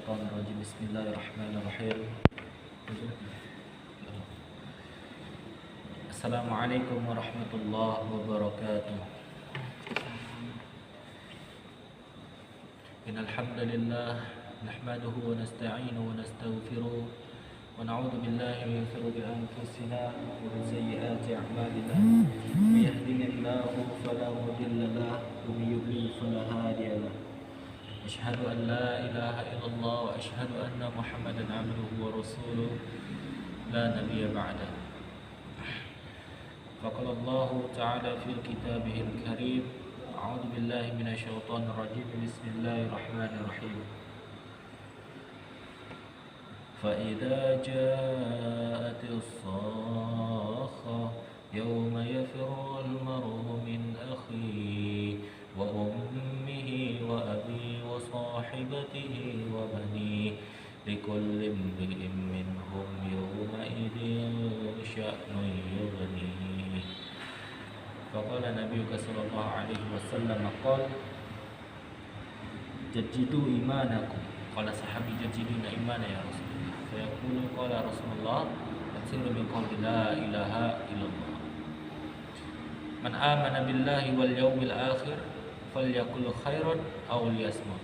الشيطان الرجيم بسم الله الرحمن الرحيم السلام عليكم ورحمة الله وبركاته إن الحمد لله نحمده ونستعينه ونستغفره ونعوذ بالله من شرور أنفسنا ومن سيئات أعمالنا من يهده الله فلا مضل له ومن يضلل فلا هادي له أشهد أن لا إله إلا الله وأشهد أن محمدا عبده ورسوله لا نبي بعده فقال الله تعالى في كتابه الكريم أعوذ بالله من الشيطان الرجيم بسم الله الرحمن الرحيم فإذا جاءت الصاخة يوم يفر المرء من أخيه وأمه وأبيه وصاحبته وبنيه لكل امرئ منهم يومئذ شأن يغنيه فقال النبي صلى الله عليه وسلم قال جددوا إيمانكم قال صحابي جددوا إيمانا يا رسول الله فيقول قال رسول الله أكثروا من قول لا إله إلا الله من آمن بالله واليوم الآخر falyaqul khairan aw liyasmut.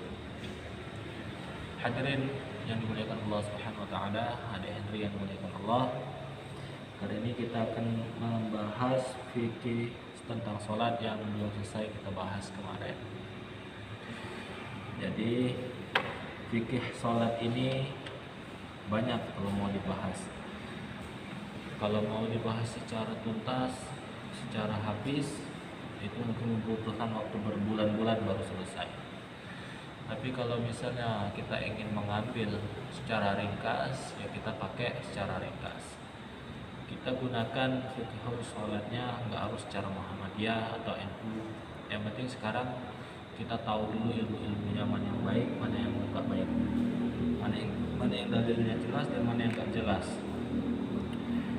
Hadirin yang dimuliakan Allah Subhanahu wa taala, adik Henry yang dimuliakan Allah. Kali ini kita akan membahas fikih tentang salat yang belum selesai kita bahas kemarin. Jadi fikih salat ini banyak kalau mau dibahas. Kalau mau dibahas secara tuntas, secara habis itu mungkin membutuhkan waktu berbulan-bulan baru selesai. Tapi kalau misalnya kita ingin mengambil secara ringkas, ya kita pakai secara ringkas. Kita gunakan fikih sholatnya nggak harus secara Muhammadiyah atau NU. Yang penting sekarang kita tahu dulu ilmu-ilmunya mana yang baik, mana yang nggak baik, mana yang dalilnya jelas dan mana yang nggak jelas.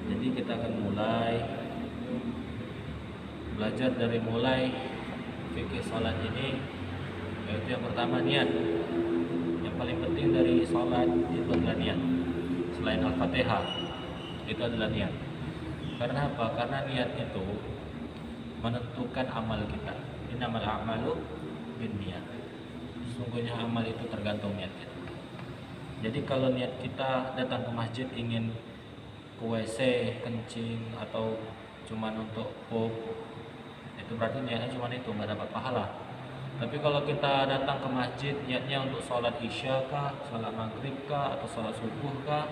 Jadi kita akan mulai belajar dari mulai fikih salat ini, yaitu yang pertama niat. Yang paling penting dari salat itu adalah niat. Selain Al-Fatihah, itu adalah niat. Karena apa? Karena niat itu menentukan amal kita. Innamal a'malu binniyat. Sesungguhnya amal itu tergantung niat kita. Jadi kalau niat kita datang ke masjid ingin ke WC, kencing atau cuman untuk pup, itu berarti niatnya cuma itu, nggak dapat pahala. Tapi kalau kita datang ke masjid niatnya untuk sholat isya kah, sholat maghrib kah, atau sholat subuh kah,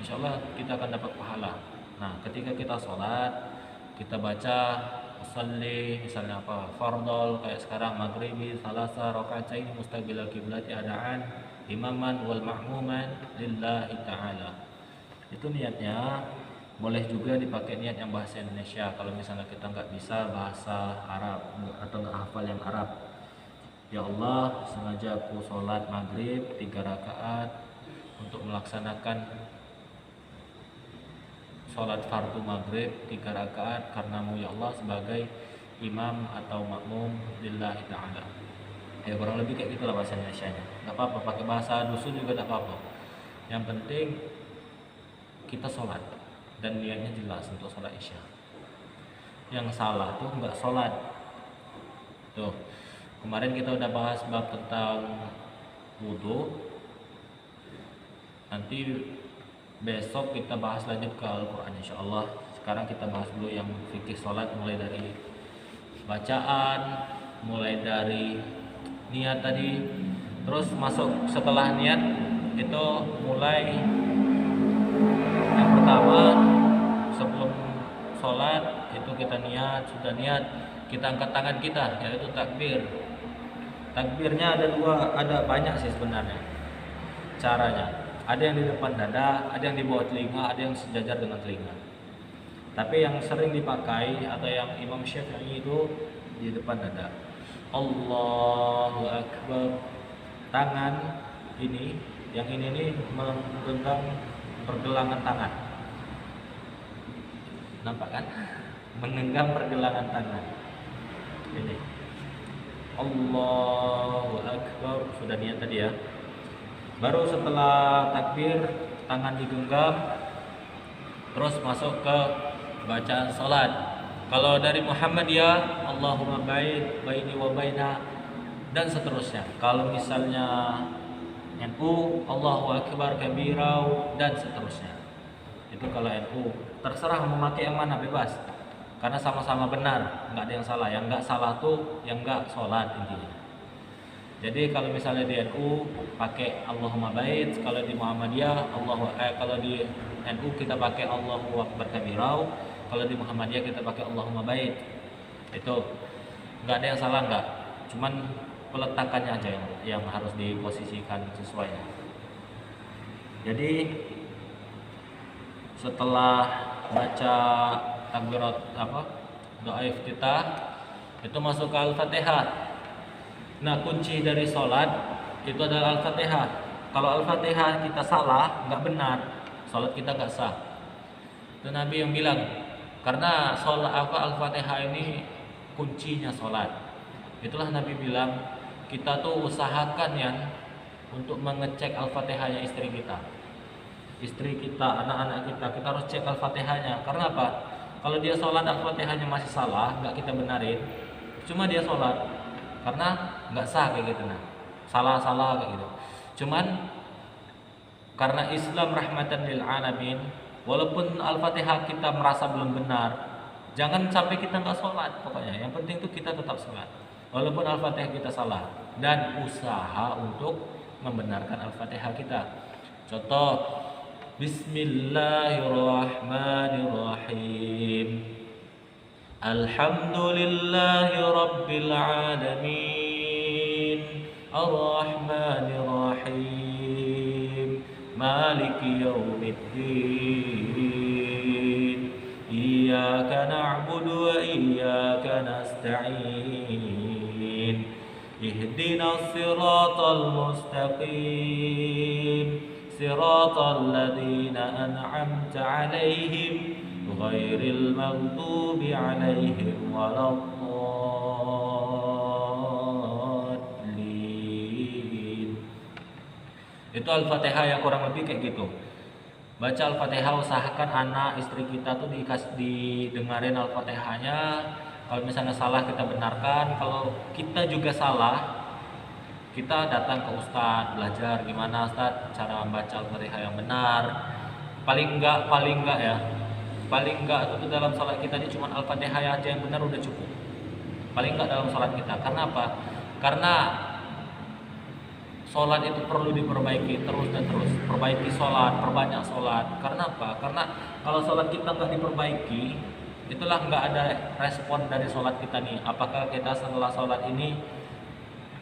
insya Allah kita akan dapat pahala. Nah, ketika kita sholat, kita baca usalli, misalnya apa, fardol kayak sekarang maghribi salasa raka'atain mustaqbilal qiblati adaan imaman wal ma'muman lillahi ta'ala. Itu niatnya. Boleh juga dipakai niat yang bahasa Indonesia kalau misalnya kita nggak bisa bahasa Arab atau nggak hafal yang Arab. Ya Allah, sengaja aku sholat maghrib 3 rakaat untuk melaksanakan sholat fardu maghrib 3 rakaat karenamu ya Allah sebagai imam atau makmum lillahi ta'ala. Ya kurang lebih kayak gitulah bahasa Indonesianya. Nggak apa-apa, pakai bahasa dusun juga nggak apa-apa. Yang penting kita sholat dan niatnya jelas untuk sholat isya. Yang salah tuh nggak sholat. Tuh kemarin kita udah bahas bab tentang wudhu. Nanti besok kita bahas lanjut ke Al-Quran insya Allah. Sekarang kita bahas dulu yang fikih sholat, mulai dari bacaan, mulai dari niat tadi, terus masuk setelah niat itu mulai yang pertama sebelum sholat itu kita niat, sudah niat kita angkat tangan kita, yaitu takbir. Takbirnya ada banyak sih sebenarnya caranya. Ada yang di depan dada, ada yang di bawah telinga, ada yang sejajar dengan telinga. Tapi yang sering dipakai atau yang Imam Syafi'i itu di depan dada. Allahu Akbar. Tangan ini, yang ini nih menggenggam pergelangan tangan. Nampak kan? Menggenggam pergelangan tangan. Ini. Allahu Akbar. Sudah niat tadi ya. Baru setelah takbir tangan digenggam, terus masuk ke bacaan salat. Kalau dari Muhammadiyah, Allahumma ba'id baini wa baina, dan seterusnya. Kalau misalnya NU, Allahu akbar kabirau, dan seterusnya. Itu kalau NU. Terserah memakai yang mana, bebas. Karena sama-sama benar, nggak ada yang salah. Yang nggak salah tuh yang nggak sholat intinya. Jadi kalau misalnya di NU pakai Allahumma ba'id, kalau di Muhammadiyah kalau di NU kita pakai Allahu akbar kabirau, kalau di Muhammadiyah kita pakai Allahumma ba'id. Itu nggak ada yang salah, nggak. Cuman peletakannya aja yang harus diposisikan sesuai. Jadi setelah baca takbirat doa iftitah itu masuk ke Al-Fatihah. Nah, kunci dari sholat itu adalah Al-Fatihah. Kalau Al-Fatihah kita salah, nggak benar, sholat kita nggak sah. Itu Nabi yang bilang, karena sholat Al-Fatihah ini kuncinya sholat. Itulah Nabi bilang, kita tuh usahakan ya untuk mengecek Al-Fatihahnya istri kita. Istri kita, anak-anak kita harus cek Al-Fatihahnya. Karena apa? Kalau dia sholat Al-Fatihahnya masih salah, nggak kita benarin, cuma dia sholat, karena nggak sah kayak gitu. Nah, salah kayak gitu. Cuman karena Islam rahmatan lil alamin, walaupun Al-Fatihah kita merasa belum benar, jangan sampai kita nggak sholat. Pokoknya yang penting itu kita tetap sholat walaupun Al-Fatihah kita salah, dan usaha untuk membenarkan Al-Fatihah kita. Contoh, Bismillahirrahmanirrahim. Alhamdulillahi rabbil alamin. Ar-Rahmanir-Rahim. Maliki yaumiddin. Iyyaka na'budu wa iyyaka nasta'in. Ihdinas siratal mustaqim. Siratal ladzina an'amta 'alaihim ghairil maghdubi 'alaihim waladdallin. Itu Al-Fatihah yang kurang lebih kayak gitu. Baca Al-Fatihah, usahakan anak istri kita tuh didengarin Al-Fatihahnya. Kalau misalnya salah kita benarkan, kalau kita juga salah kita datang ke Ustadz, belajar gimana Ustadz cara membaca Al-Fatihah yang benar. Paling enggak itu dalam salat kita ini cuma Al-Fatihah aja yang benar udah cukup. Paling enggak dalam salat kita. Karena apa? Karena salat itu perlu diperbaiki terus dan terus. Perbaiki salat, perbanyak salat. Karena apa? Karena kalau salat kita enggak diperbaiki, itulah enggak ada respon dari salat kita nih. Apakah kita setelah salat ini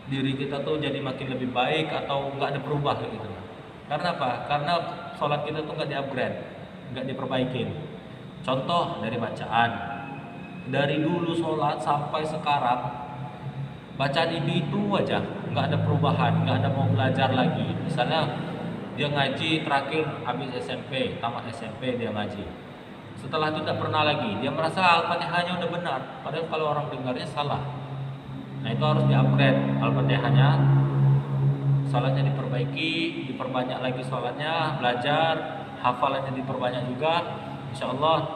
diri kita tuh jadi makin lebih baik atau nggak ada berubah gitu. Karena apa? Karena sholat kita tuh nggak di-upgrade, nggak diperbaikin. Contoh dari bacaan, dari dulu sholat sampai sekarang bacaan itu aja nggak ada perubahan, nggak ada mau belajar lagi. Misalnya dia ngaji terakhir habis SMP, tamat SMP dia ngaji. Setelah itu tidak pernah lagi. Dia merasa Al-Fatihahnya udah benar, padahal kalau orang dengarnya salah. Nah, itu harus di-upgrade Al-Fatihahnya, salatnya diperbaiki, diperbanyak lagi salatnya, belajar, hafalannya diperbanyak juga. Insyaallah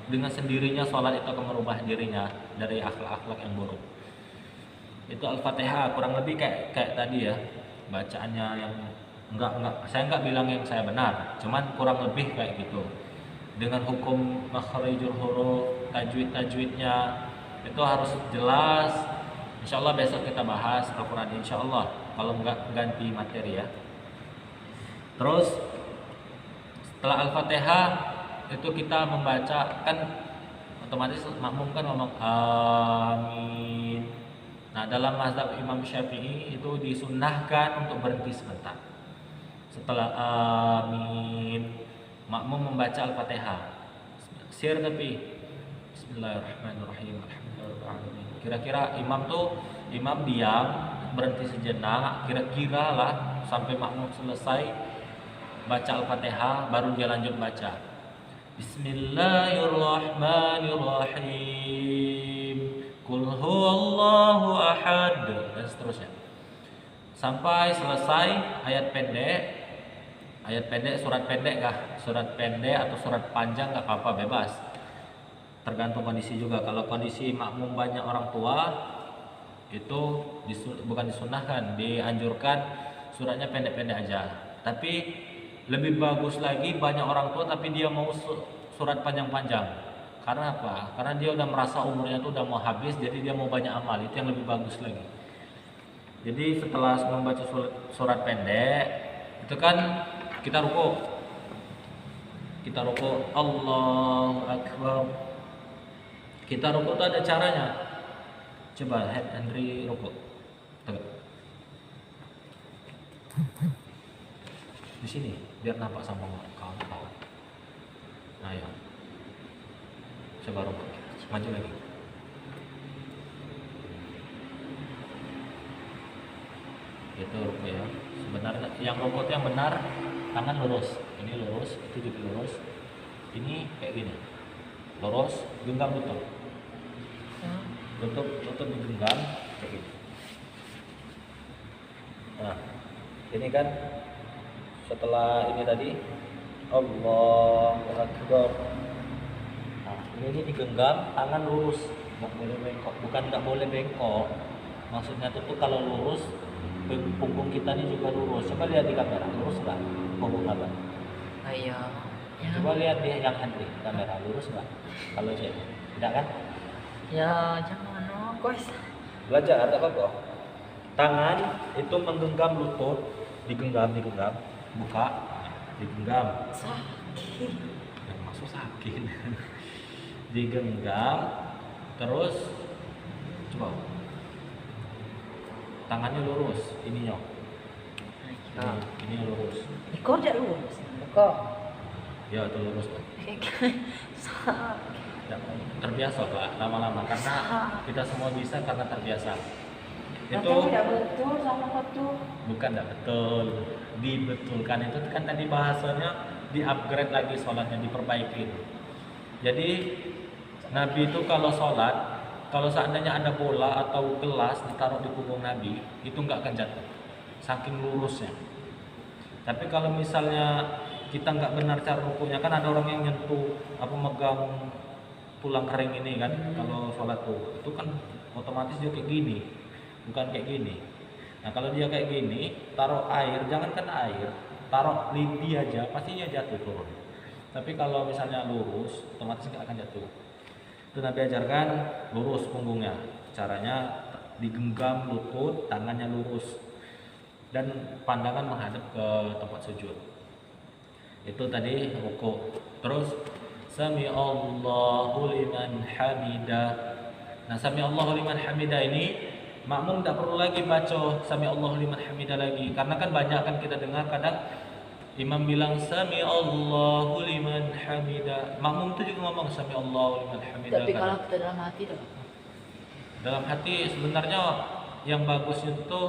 dengan sendirinya salat itu akan merubah dirinya dari akhlak-akhlak yang buruk. Itu Al-Fatihah kurang lebih kayak tadi ya, bacaannya yang saya enggak bilang yang saya benar, cuman kurang lebih kayak gitu. Dengan hukum makhrijul huruf, tajwidnya itu harus jelas. Insyaallah besok kita bahas Al-Quran, insyaallah, kalau enggak ganti materi ya. Terus setelah Al-Fatihah itu kita membaca, kan otomatis makmum kan ngomong amin. Nah, dalam mazhab Imam Syafi'i itu disunnahkan untuk berhenti sebentar. Setelah amin, makmum membaca Al-Fatihah. Sir tapi Bismillahirrahmanirrahim. Alhamdulillahirrahmanirrahim. Kira-kira imam diam, berhenti sejenak, kira-kira lah sampai makmum selesai baca Al-Fatihah, baru dia lanjut baca Bismillahirrahmanirrahim. Qul huwallahu ahad, dan seterusnya. sampai selesai ayat pendek, surat pendek kah? Surat pendek atau surat panjang nggak apa-apa, bebas. Tergantung kondisi juga. Kalau kondisi makmum banyak orang tua, itu bukan disunahkan, dianjurkan suratnya pendek-pendek aja. Tapi lebih bagus lagi banyak orang tua tapi dia mau surat panjang-panjang. Karena apa? Karena dia udah merasa umurnya tuh udah mau habis, jadi dia mau banyak amal. Itu yang lebih bagus lagi. Jadi setelah membaca surat pendek, itu kan kita ruku. Allahu Akbar. Kita ruku tuh ada caranya. Coba Henry ruku. Tegak. Di sini biar nampak sama kawan-kawan. Nah ya. Coba ruku. Maju lagi. Itu ruku ya. Sebenarnya yang ruku itu yang benar, tangan lurus. Ini lurus, itu juga lurus. Ini kayak gini. Lurus, genggam lutut. Lutut digenggam kayak gini. Nah, ini kan setelah ini tadi Allahu Akbar. Nah, ini digenggam, tangan lurus, nggak boleh bengkok. Bukan nggak boleh bengkok. Maksudnya tuh kalau lurus, punggung kita ini juga lurus. Coba lihat di kamera, lurus nggak punggung abang? Iya. Coba lihat di yang di kamera, lurus nggak? Kalau cek, tidak kan? Ya jangan guys. Belajar tak apa-apa. Tangan itu menggenggam lutut, digenggam, buka, digenggam. Sakit. Yang masuk sakit. Digenggam, terus coba. Tangannya lurus, ininya. Ini lurus. Ikor tidak lurus. Ikor. Ya, itu lurus. Sakit. Ya, terbiasa Pak, lama-lama karena kita semua bisa karena terbiasa. Itu tidak betul sama betul. Bukan tidak betul, dibetulkan itu kan tadi bahasanya di-upgrade lagi sholatnya, diperbaiki. Jadi Nabi itu kalau sholat, kalau seandainya ada bola atau gelas ditaruh di punggung Nabi, itu nggak akan jatuh, saking lurusnya. Tapi kalau misalnya kita nggak benar cara rukunya, kan ada orang yang nyentuh apa megang tulang kering ini kan, kalau sholat tuh itu kan otomatis dia kayak gini, bukan kayak gini. Nah kalau dia kayak gini, taruh air, jangankan air, taruh lidi aja pastinya jatuh turun. Tapi kalau misalnya lurus, otomatis nggak akan jatuh. Itu Nabi ajarkan lurus punggungnya, caranya digenggam lutut, tangannya lurus, dan pandangan menghadap ke tempat sujud. Itu tadi ruku. Terus Sami Allahu liman hamidah. Nah, Sami Allahu liman hamidah ini makmum tidak perlu lagi baca Sami Allahu liman hamidah lagi, karena kan banyak kan kita dengar kadang imam bilang Sami Allahu liman hamidah, makmum itu juga ngomong Sami Allahu liman hamidah. Tapi kalau kita dalam hati dong. Dalam hati sebenarnya yang bagus itu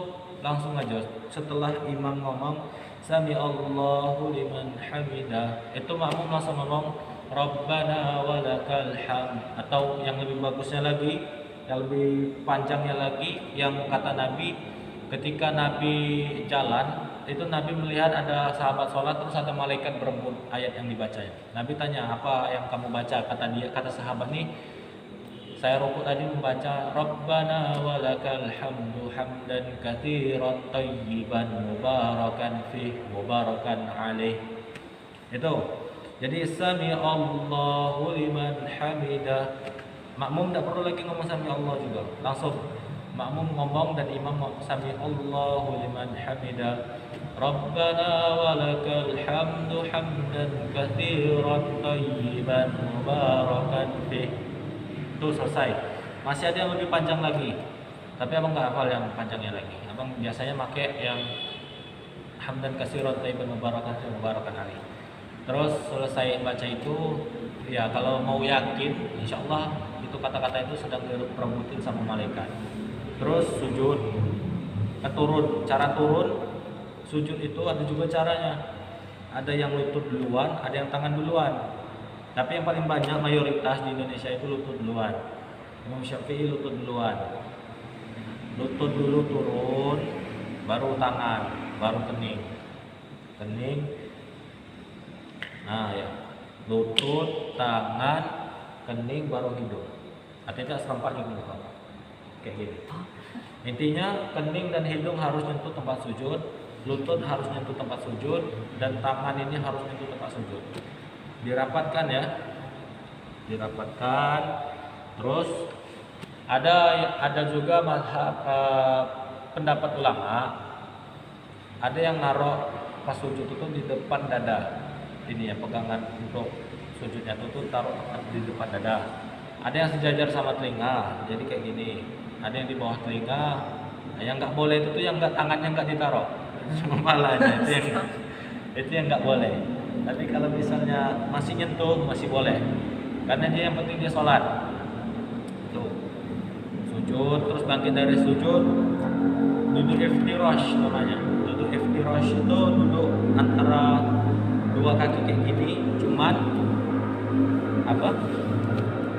langsung aja setelah imam ngomong Sami Allahu liman hamidah, itu makmum langsung ngomong Rabbana walakal hamd, atau yang lebih bagusnya lagi, yang lebih panjangnya lagi, yang kata Nabi ketika Nabi jalan itu Nabi melihat ada sahabat sholat terus ada malaikat berebut ayat yang dibacanya. Nabi tanya, apa yang kamu baca? Kata sahabat nih, saya rukuk tadi membaca Rabbana walakal hamdu hamdan katsiran thayyiban mubarakan fih mubarakan alaih. Itu. Jadi Sami Allahu liman hamidah. Makmum tidak perlu lagi ngomong Sami Allah juga, langsung makmum ngomong dan imam Sami Allahu liman hamidah. Rabbana walakal hamdu hamdan katsiran thayyiban mubarakan fih. Itu selesai. Masih ada yang lebih panjang lagi, tapi abang nggak hafal yang panjangnya lagi. Abang biasanya pakai yang hamdan katsiran thayyiban mubarakan fih mubarakan alaih. Terus selesai baca itu, ya kalau mau yakin, insya Allah itu kata-kata itu sedang diperbutin sama malaikat. Terus sujud, turun. Cara turun sujud itu ada juga caranya. Ada yang lutut duluan, ada yang tangan duluan. Tapi yang paling banyak mayoritas di Indonesia itu lutut duluan. Imam Syafi'i lutut duluan. Lutut dulu turun, baru tangan, baru kening. Kening. Nah, ya. Lutut, tangan, kening, baru hidung. Artinya serempak juga bukan. Kayak gini. Intinya kening dan hidung harus nyentuh tempat sujud, lutut harus nyentuh tempat sujud, dan tangan ini harus nyentuh tempat sujud. Dirapatkan ya. Dirapatkan. Terus ada juga mazhab pendapat ulama, ada yang naruh pas sujud itu di depan dada. Ini ya pegangan untuk sujudnya itu taruh di depan dada. Ada yang sejajar sama telinga, jadi kayak gini. Ada yang di bawah telinga. Nah, yang nggak boleh itu tuh yang nggak tangannya nggak ditaruh, cuma palanya itu yang nggak boleh. Tapi kalau misalnya masih nyentuh masih boleh, karena dia yang penting dia sholat. Tuh sujud, terus bangkit dari sujud, duduk iftirash namanya. Duduk iftirash itu duduk antara dua kaki kayak gini, cuman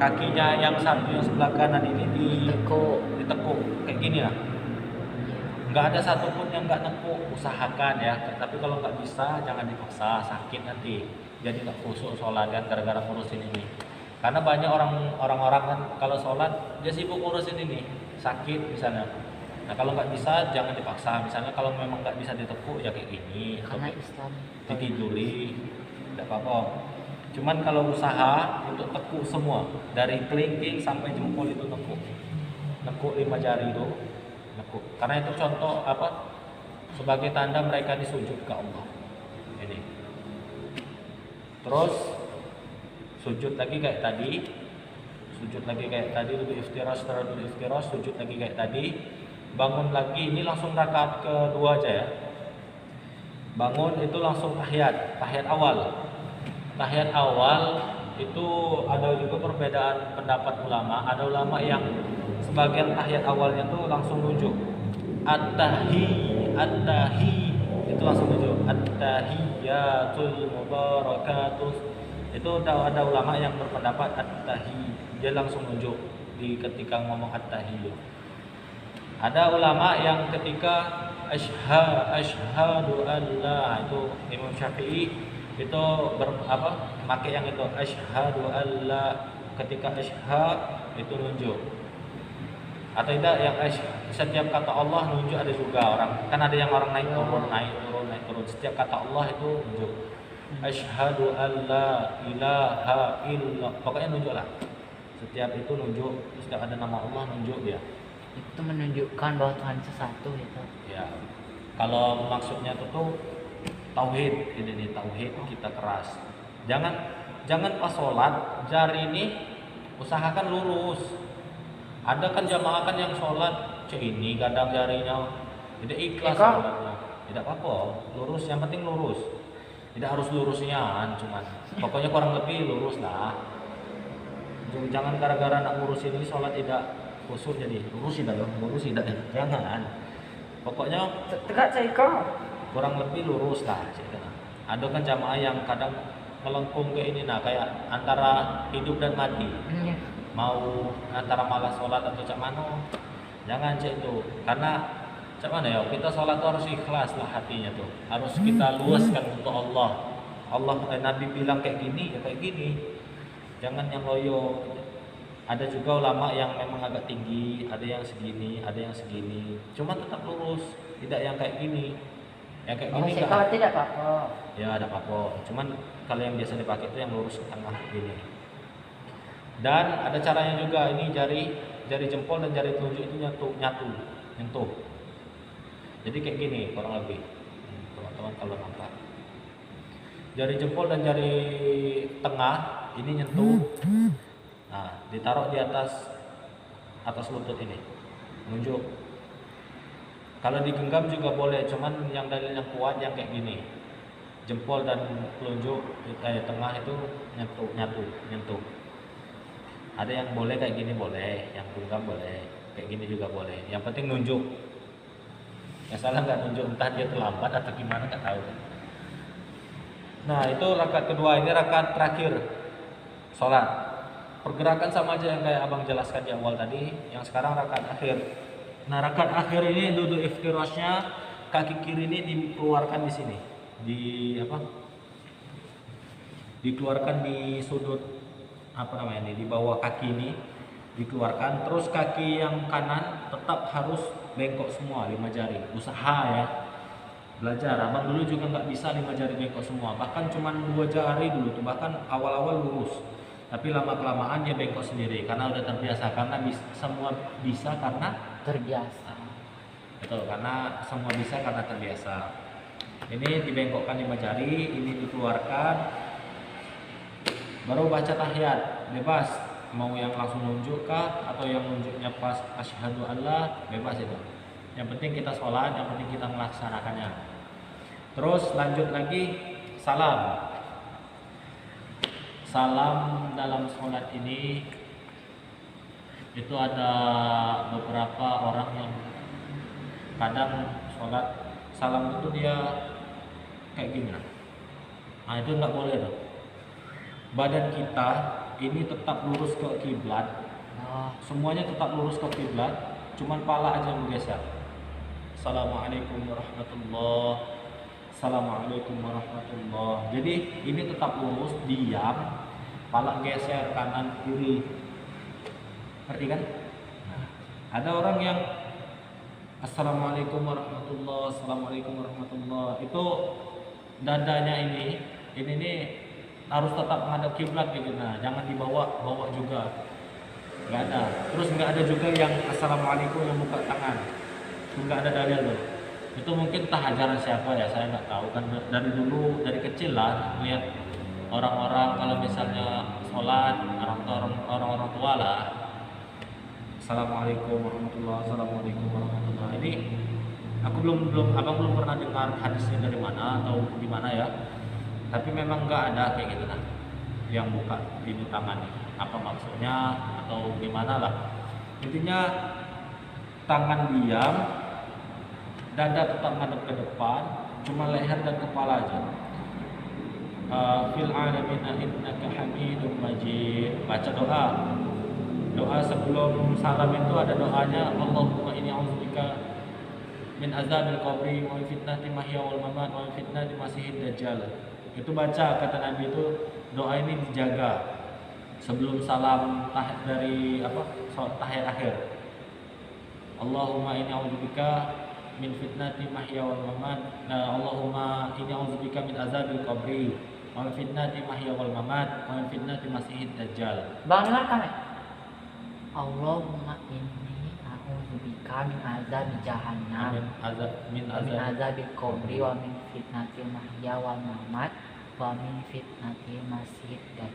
kakinya yang satu yang sebelah kanan ini ditekuk kayak gini lah. Nggak ada satupun yang nggak nekuk, usahakan ya. Tapi kalau nggak bisa jangan dipaksa, sakit nanti. Jadi nggak khusyuk sholat kan gara-gara ngurusin ini. Karena banyak orang-orang kan kalau sholat dia sibuk ngurusin ini, sakit misalnya. Nah kalau nggak bisa jangan dipaksa. Misalnya kalau memang nggak bisa ditekuk ya kayak gini. Karena Islam Ditiduri, tidak apa-apa. Cuman kalau usaha untuk tekuk semua dari kelingking sampai jempol itu nekuk 5 jari itu nekuk. Karena itu contoh sebagai tanda mereka disujud ke Allah. Ini. Terus sujud lagi kayak tadi, duduk iftirash, sujud lagi kayak tadi, bangun lagi. Ini langsung rakaat kedua aja ya. Bangun itu langsung tahiyat awal. Tahiyat awal itu ada juga perbedaan pendapat ulama. Ada ulama yang sebagian tahiyat awalnya tuh langsung nunjuk at-tahi itu langsung nunjuk at-tahiyatul mubarakatuh. Itu ada ulama yang berpendapat at-tahi dia langsung nunjuk di ketika ngomong at-tahiyyu. Ada ulama yang ketika asyhadu an la, itu Imam Syafi'i itu pakai yang itu asyhadu alla, ketika asyhad itu nunjuk. Atau tidak yang setiap kata Allah nunjuk, ada juga orang kan ada yang orang naik turun setiap kata Allah itu nunjuk. Asyhadu alla ilaha illallah, pokoknya nunjuk lah. Setiap itu nunjuk, setiap ada nama Allah nunjuk dia. itu menunjukkan bahwa Tuhan itu satu gitu. Ya. Kalau maksudnya itu tuh tauhid, ini nih tauhid kita keras. Jangan pas sholat jari ini usahakan lurus. Ada kan jamaah kan yang sholat ini kadang jarinya tidak ikhlas sholatnya. Tidak apa-apa, lurus, yang penting lurus. Tidak harus lurusnya, cuman pokoknya kurang lebih lurus lah. Jangan gara-gara nak ngurus ini sholat tidak khusyuk jadi lurus tidak jangan. Pokoknya Tegak cekok. kurang lebih lurus lah. Ada kan jamaah yang kadang melengkung ke ini, nah kayak antara hidup dan mati, mau antara malas sholat atau cak mano. Jangan cek itu, karena cak mana ya, kita sholat tuh harus ikhlas lah hatinya tuh, harus kita luaskan untuk Allah. Nabi bilang kayak gini ya kayak gini, jangan yang loyo. Ada juga ulama yang memang agak tinggi, ada yang segini, ada yang segini, cuman tetap lurus, tidak yang kayak gini. Yang kayak gini kalau tidak apa-apa. Ya ada apa-apa. Cuman kalau yang biasa dipakai itu yang lurus ke tengah gini. Dan ada caranya juga, ini jari jempol dan jari telunjuk itu nyentuh. Jadi kayak gini kurang lebih. Teman-teman kalau nampak. Jari jempol dan jari tengah ini nyentuh. Nah, ditaruh di atas lutut ini. Nunjuk. Kalau digenggam juga boleh, cuman yang dalil yang kuat yang kayak gini. Jempol dan telunjuk tengah itu nyentuh. Ada yang boleh kayak gini boleh, yang genggam boleh, kayak gini juga boleh. Yang penting nunjuk. Yang salah nggak nunjuk, entah dia terlambat atau gimana nggak tahu. Nah itu rakaat kedua, ini rakaat terakhir sholat. Pergerakan sama aja yang kayak abang jelaskan di awal tadi. Yang sekarang rakaat akhir. Nah rakaat akhir ini duduk iftirashnya kaki kiri ini dikeluarkan di sini, di apa? Dikeluarkan di sudut apa namanya ini, di bawah kaki ini dikeluarkan. Terus kaki yang kanan tetap harus bengkok semua 5 jari. Usaha ya, belajar. Abang dulu juga nggak bisa 5 jari bengkok semua, bahkan cuma 2 jari dulu tuh, bahkan awal-awal lurus. Tapi lama kelamaan dia bengkok sendiri karena udah terbiasa. Karena semua bisa karena Terbiasa. betul, karena semua bisa karena terbiasa. Ini dibengkokkan 5 jari, ini dikeluarkan, baru baca tahiyat. Bebas mau yang langsung nunjuk kah atau yang nunjuknya pas asyhadu alla, bebas itu. Yang penting kita sholat, yang penting kita melaksanakannya. Terus lanjut lagi salam. Salam dalam sholat ini itu ada beberapa orang yang kadang sholat salam itu dia kayak gini. Nah itu nggak boleh tuh. Badan kita ini tetap lurus ke kiblat, semuanya tetap lurus ke kiblat, cuman pala aja yang bergeser. Assalamualaikum warahmatullah. Assalamualaikum warahmatullah. Jadi ini tetap lurus, diam, pala geser kanan kiri. Ngerti kan? Nah, ada orang yang Assalamualaikum warahmatullah, Assalamualaikum warahmatullah. Itu dadanya ini nih harus tetap menghadap kiblat gitu. Nah, jangan dibawa juga. Nggak ada. Terus nggak ada juga yang Assalamualaikum yang buka tangan. Nggak ada dalil loh. Itu mungkin entah ajaran siapa ya, saya nggak tahu kan. Dari dulu, dari kecil lah lihat orang-orang kalau misalnya sholat, orang-orang tua lah, Assalamualaikum warahmatullah, Assalamualaikum warahmatullah. Ini aku abang belum pernah dengar hadisnya dari mana atau di mana ya. Tapi memang nggak ada kayak gitu kan, yang buka di tangan. Apa maksudnya atau gimana lah. Intinya tangan diam, dada tetap ngadep ke depan, cuma leher dan kepala aja. Fil alamin innaka hamidum majid. Baca doa. Doa sebelum salam itu ada doanya, Allahumma inni a'udzubika min azabil qabri wa min fitnati mahya wal mamat wa min fitnati masiihid dajjal. Itu baca, kata Nabi itu doa ini dijaga sebelum salam dari tahiyat akhir. Allahumma inni a'udzubika min fitnati mahya wal mamat. Allahumma inni a'udzubika min azabil qabri wa min fitnati mahya wal mamat wa min fitnati masiihid dajjal. Bang dengarkan ya? Allahumma inni a'udzubika min azabi jahannam min azabil qabri wa min fitnatil mahya wal mamat wa min fitnatil masiihid dajjal.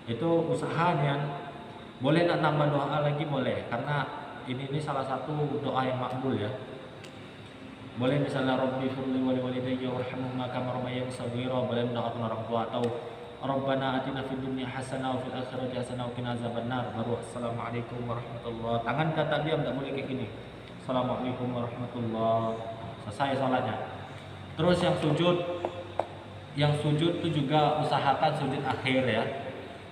Itu usaha yang boleh nak nambah doa lagi boleh, karena ini salah satu doa yang makbul ya. Boleh misalnya Rabbi firli wa liwalidayya warhamhuma kama rabbayani shaghira, boleh mendoakan orang tua, atau Rabbana atina fid dunya hasanah wa fil akhirati hasanah wa qina azabannar. Baru assalamualaikum warahmatullah. Tangan kata diam, enggak boleh kayak gini. Assalamualaikum warahmatullah. Selesai salatnya. Terus yang sujud itu juga usahakan sujud akhir ya.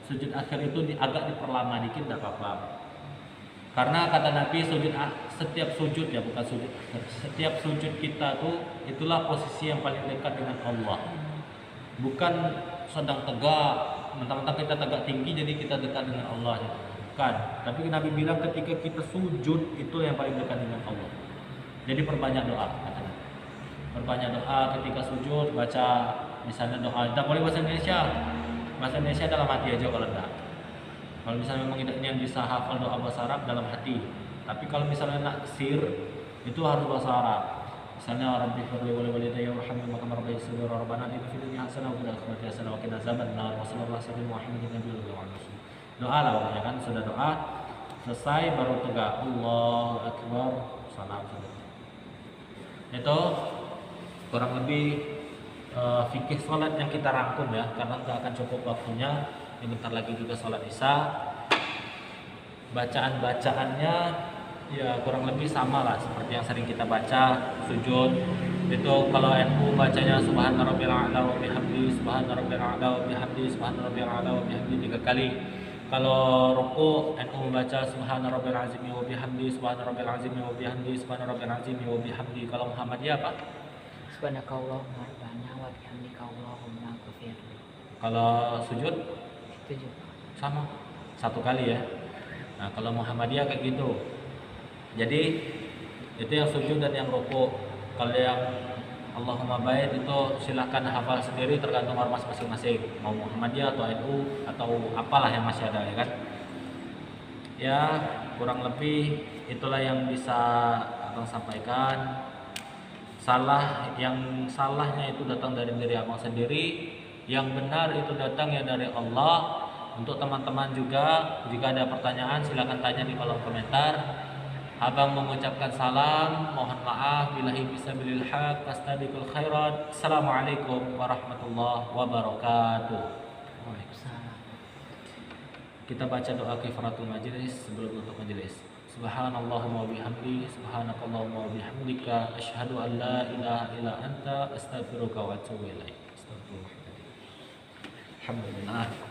Sujud akhir itu agak diperlama dikit enggak apa-apa. Karena kata Nabi setiap sujud ya, bukan sujud akhir. Setiap sujud kita tuh itulah posisi yang paling dekat dengan Allah. Bukan sedang tegak, mentang-mentang kita tegak tinggi jadi kita dekat dengan Allah gitu. Bukan. Tapi Nabi bilang ketika kita sujud itu yang paling dekat dengan Allah. Jadi perbanyak doa kata Nabi. Perbanyak doa ketika sujud, baca misalnya doa. Tidak boleh bahasa Indonesia. Bahasa Indonesia dalam hati aja kalau enggak. Kalau misalnya memang tidak bisa hafal doa bahasa Arab dalam hati. Tapi kalau misalnya nak sir itu harus bahasa Arab. Misalnya Rabbi firli wa liwalidayya warhamhuma kama rabbayani shaghira, Rabbana atina fid dunya hasanah wa fil akhirati hasanah wa qina azabannar. Wa sallallahu alaihi Muhammadin nabiyil ummi. Doa lah pokoknya kan, sudah doa selesai baru tegak Allahu akbar, salam. Itu kurang lebih fikih salat yang kita rangkum ya, karena enggak akan cukup waktunya. Ini bentar lagi juga salat Isya. Bacaan-bacaannya ya kurang lebih sama lah seperti yang sering kita baca sujud. Itu kalau NU bacanya subhana rabbil a'la wa bihamdi, subhana rabbil a'la wa bihamdi, subhana rabbil a'la wa bihamdi 3 kali. Kalau ruku NU membaca subhana rabbil azim wa bihamdi, subhana rabbil azim wa bihamdi, subhana rabbil azim wa bihamdi. Kalau Muhammadiyah apa? Subhanakallahumma rabbana wa bihamdika Allahumma ghfirli. Kalau sujud Itu juga. sama, satu kali ya. Nah, kalau Muhammadiyah kayak gitu. Jadi itu yang sujud dan yang ruku. Kalau yang Allahumma bait itu silahkan hafal sendiri tergantung ormas masing-masing. Mau Muhammadiyah atau NU atau apalah yang masih ada ya kan. Ya, kurang lebih itulah yang bisa Abang sampaikan. Yang salahnya itu datang dari diri Abang sendiri, yang benar itu datang ya dari Allah. Untuk teman-teman juga, jika ada pertanyaan silakan tanya di kolom komentar. Abang mengucapkan salam, mohon maaf, billahi fisabilil haq, fastabiqul khairat. Assalamualaikum warahmatullahi wabarakatuh. Waalaikumsalam. Kita baca doa kifaratul majlis sebelum tutup majelis. Subhanallahumma wa bihamdi, subhanakallahumma wa bihamdika, asyhadu an la ilaha illa anta, astaghfiruka wa atubu ilaik. Astagfirullah. Alhamdulillah.